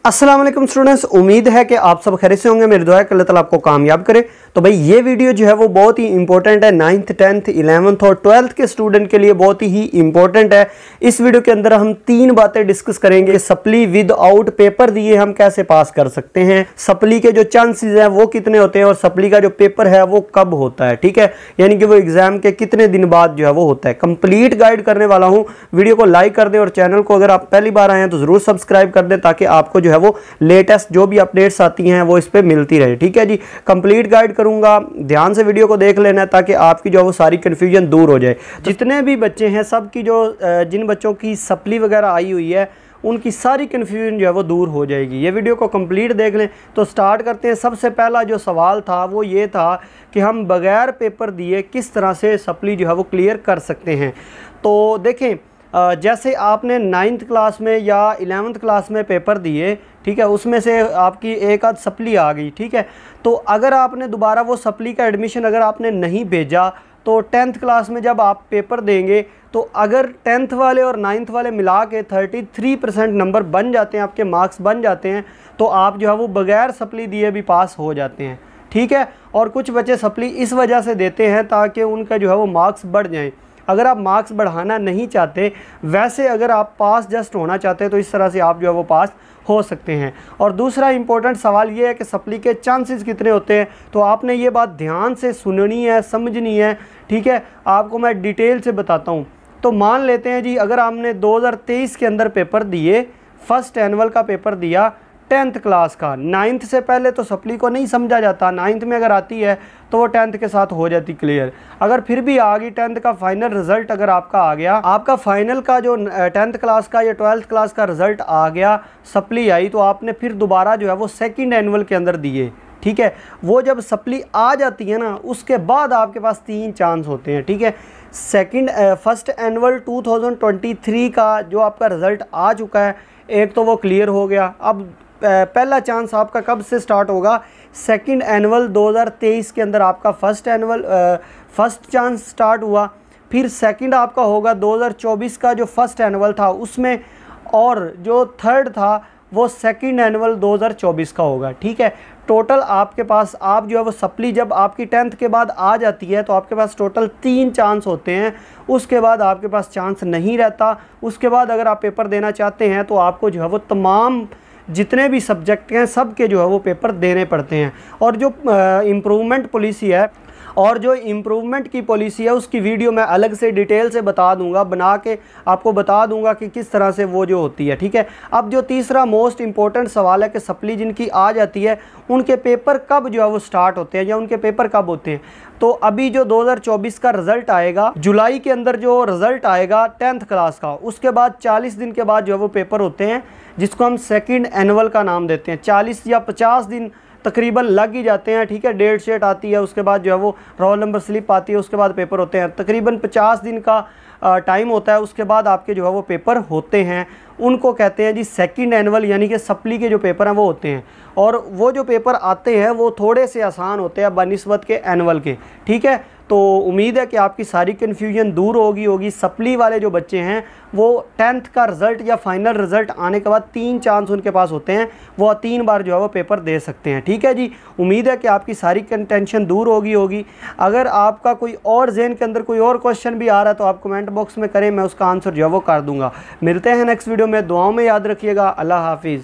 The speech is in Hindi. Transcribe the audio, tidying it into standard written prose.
अस्सलाम वालेकुम स्टूडेंट्स, उम्मीद है कि आप सब खैरियत से होंगे। मेरी दुआ है कि अल्लाह ताला आपको कामयाब करे। तो भाई ये वीडियो जो है वो बहुत ही इंपॉर्टेंट है, 9th 10th 11th और 12th के स्टूडेंट के लिए बहुत ही इंपॉर्टेंट है। इस वीडियो के अंदर हम 3 बातें डिस्कस करेंगे। सप्ली विदाउट पेपर दिए हम कैसे पास कर सकते हैं, सप्ली के जो चांसेस हैं वो कितने होते हैं और सप्ली का जो पेपर है वो कब होता है, ठीक है, यानी कि वो एग्जाम के कितने दिन बाद जो है वो होता है। कंप्लीट गाइड करने वाला हूँ। वीडियो को लाइक कर दें और चैनल को अगर आप पहली बार आए हैं तो जरूर सब्सक्राइब कर दें ताकि आपको जो है वो लेटेस्ट जो भी अपडेट्स आती हैं वो इस पे मिलती रहे, ठीक है जी। कंप्लीट गाइड करूंगा, ध्यान से वीडियो को देख लेना है ताकि आपकी जो है वो सारी कंफ्यूजन दूर हो जाए। जितने भी बच्चे हैं सब की जो जिन बच्चों की सप्ली वगैरह आई हुई है उनकी सारी कन्फ्यूजन जो है वो दूर हो जाएगी। ये वीडियो को कंप्लीट देख लें। तो स्टार्ट करते हैं। सबसे पहला जो सवाल था वो ये था कि हम बगैर पेपर दिए किस तरह से सप्ली जो है वो क्लियर कर सकते हैं। तो देखें, जैसे आपने 9th क्लास में या 11th क्लास में पेपर दिए, ठीक है, उसमें से आपकी एक आध सप्ली आ गई, ठीक है, तो अगर आपने दोबारा वो सप्ली का एडमिशन अगर आपने नहीं भेजा तो 10th क्लास में जब आप पेपर देंगे तो अगर 10th वाले और 9th वाले मिला के 33% नंबर बन जाते हैं, आपके मार्क्स बन जाते हैं, तो आप जो है वो बगैर सप्ली दिए भी पास हो जाते हैं, ठीक है। और कुछ बच्चे सप्ली इस वजह से देते हैं ताकि उनका जो है वो मार्क्स बढ़ जाएं। अगर आप मार्क्स बढ़ाना नहीं चाहते, वैसे अगर आप पास जस्ट होना चाहते हैं तो इस तरह से आप जो है वो पास हो सकते हैं। और दूसरा इंपॉर्टेंट सवाल ये है कि सप्ली के चांसेस कितने होते हैं, तो आपने ये बात ध्यान से सुननी है, समझनी है, ठीक है। आपको मैं डिटेल से बताता हूँ। तो मान लेते हैं जी, अगर आपने 2023 के अंदर पेपर दिए, फर्स्ट एनुअल का पेपर दिया 10th क्लास का, 9th से पहले तो सप्ली को नहीं समझा जाता, 9th में अगर आती है तो वो 10th के साथ हो जाती क्लियर। अगर फिर भी आ गई 10th का फाइनल रिजल्ट अगर आपका आ गया, आपका फाइनल का जो 10th क्लास का या 12th क्लास का रिजल्ट आ गया, सप्ली आई, तो आपने फिर दोबारा जो है वो सेकंड एनुअल के अंदर दिए, ठीक है। वो जब सप्ली आ जाती है ना, उसके बाद आपके पास 3 चांस होते हैं, ठीक है। फर्स्ट एनुअल 2023 का जो आपका रिज़ल्ट आ चुका है, एक तो वो क्लियर हो गया। अब पहला चांस आपका कब से स्टार्ट होगा, सेकंड एनुअल 2023 के अंदर आपका फर्स्ट चांस स्टार्ट हुआ। फिर सेकंड आपका होगा 2024 का जो फर्स्ट एनुअल था उसमें, और जो थर्ड था वो सेकंड एनुअल 2024 का होगा, ठीक है। टोटल आपके पास, आप जो है वो सप्ली जब आपकी 10th के बाद आ जाती है तो आपके पास टोटल 3 चांस होते हैं। उसके बाद आपके पास चांस नहीं रहता। उसके बाद अगर आप पेपर देना चाहते हैं तो आपको जो है वो तमाम जितने भी सब्जेक्ट हैं सब के जो है वो पेपर देने पड़ते हैं। और जो इम्प्रूवमेंट की पॉलिसी है उसकी वीडियो मैं अलग से डिटेल से बता दूंगा, बना के आपको बता दूंगा कि किस तरह से वो जो होती है, ठीक है। अब जो तीसरा मोस्ट इंपॉर्टेंट सवाल है कि सप्ली जिनकी आ जाती है उनके पेपर कब जो है वो स्टार्ट होते हैं या उनके पेपर कब होते हैं। तो अभी जो 2024 का रिज़ल्ट आएगा जुलाई के अंदर, जो रिज़ल्ट आएगा 10th क्लास का, उसके बाद 40 दिन के बाद जो है वो पेपर होते हैं जिसको हम सेकंड एनुअल का नाम देते हैं। 40 या 50 दिन तकरीबन लग ही जाते हैं, ठीक है। डेट शीट आती है, उसके बाद जो है वो रोल नंबर स्लिप आती है, उसके बाद पेपर होते हैं। तकरीबन 50 दिन का टाइम होता है, उसके बाद आपके जो है वो पेपर होते हैं। उनको कहते हैं जी सेकंड एनुअल, यानी कि सप्ली के जो पेपर हैं वो होते हैं। और वो जो पेपर आते हैं वो थोड़े से आसान होते हैं बनिस्बत के एनुअल के, ठीक है। तो उम्मीद है कि आपकी सारी कन्फ्यूजन दूर होगी। सप्ली वाले जो बच्चे हैं वो 10th का रिज़ल्ट या फाइनल रिज़ल्ट आने के बाद 3 चांस उनके पास होते हैं, वो 3 बार जो है वो पेपर दे सकते हैं, ठीक है जी। उम्मीद है कि आपकी सारी टेंशन दूर होगी। अगर आपका कोई और ज़हन के अंदर कोई और क्वेश्चन भी आ रहा है तो आप कमेंट बॉक्स में करें, मैं उसका आंसर जो है वो कर दूँगा। मिलते हैं नेक्स्ट वीडियो में। दुआओं में याद रखिएगा। अल्लाह हाफिज़।